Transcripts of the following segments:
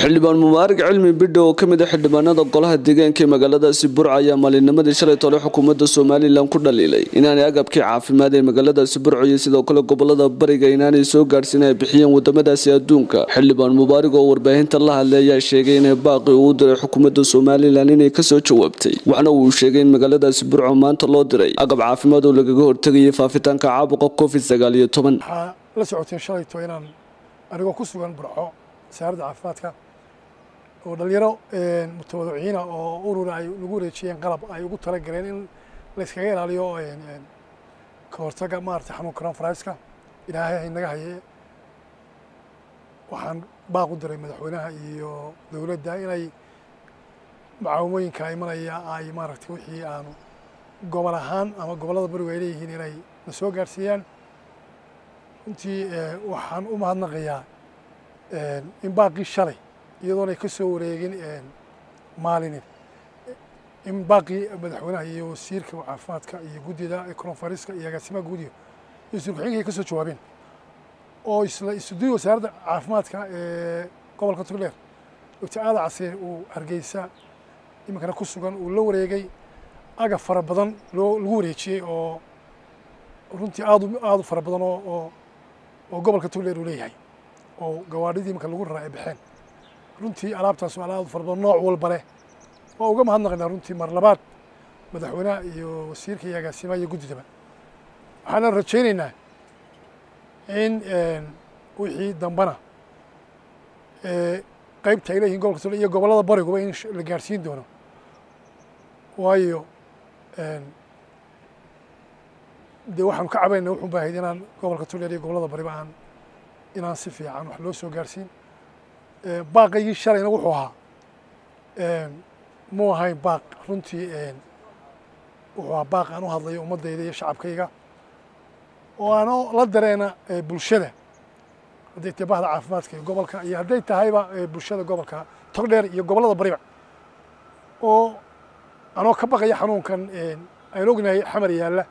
xildhibaan Mubaarak Cilmi Bidho oo kamid ah xildhibaanada golaha deegaanka ee magaalada Burco ayaa maalinimadii shalay tole xukuumadda Soomaaliland ku dhaliilay inaanay agabkii caafimaad ee magaalada Burco iyo sidoo kale gobolada bariga inaanay soo gaarsiin ay bixiyeen wadamadaasi adduunka. Xildhibaan Mubaarak oo warbaahinta la hadlay ayaa sheegay in baaqi uu diray xukuumadda Soomaaliland inay ka soo jawaabtay, waxna uu sheegay in magaalada Burco maanta loo diray agab caafimaad oo lagaga hortagay faafitaanka caabuqa COVID-19. la socoteen shalay tole inaan anigoo ku sugan Burco wasaaradda caafimaadka oo dhalinyaro mutawadiciina oo urur ay ugu wareejiyeen qalab ay ugu tala galeen in la iskaga ilaaliyo ka hortagga maartay xanuunka coronavirus-ka ilaahay inaga haye. waxaan baaq u diray madaxweynaha iyo dowladda inay macaawimooyinka imanaya ay maaragtay wixii aanu gobol ahaan ama gobolada bariga ay leeyihiin inay na soo gaarsiiyaan. runtii waxaan u mahadnaqayaa in baaqii shalay iyadoon ay ka soo wareegin maalin in baaqii madaxweynaha iyo wasiirka caafimaadka iyo guddida coronavirus-ka iyo agaasimaha guud iyo wasiir-ku-xigeenka ay ka soo jawaabeen oo isla isuduwi wasaaradda caafimaadka ee gobolka Togdheer Dr. Aada Casiir uu Hargeysa iminkana ku sugan uu la wareegay agab fara badan lagu wareejiyey oo runtii aad u fara badan oo gobolka Togdheer uu leeyahay oo gawaadhidii iminka lagu raraa ay baxeen. runtii alaabtaas waa alaab fara badan nooc walba leh oo uga mahadnaqaynaa runtii mar labaad madaxweynaha iyo wasiirka iyo agaasimaha iyo guddidaba. waxaana rajaynaynaa in wixii dambana qaybta ay leeyihiin gobolka Togdheer iyo gobolada bariguba in la gaarsiin doono, waayo dee waxaanu ka cabaynaa wuxuun baa ahayd inaan gobolka Togdheer iyo gobolada bariba inaan si fiican wax loo soo gaarsiin. baaqaygii shalayna wuxuu ahaa muu ahayn baaq runtii wuxuu ahaa baaq aan u hadlayo ummaddayda iyo shacabkayga oo aanoo la dareena bulshada hadday tahay bahda caafimaadka iyo gobolka iyo hadday tahayba bulshada gobolka Togdheer iyo gobolada bariba oo anoo ka baqaya xanuunkan aan ognahay xamar yaalla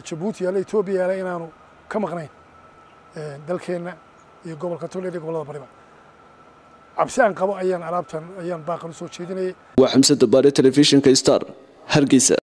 Jabuuti yaalla Itoobiya yaalla inaanu ka maqnayn dalkeenna iyo gobolka Togdheer iyo gobolada bariba. cabsi aan qabo ayaan alaabtan baaqan u soo jeedinayay. waa Xamse Dabaare, telefishinka Star, Hargeysa.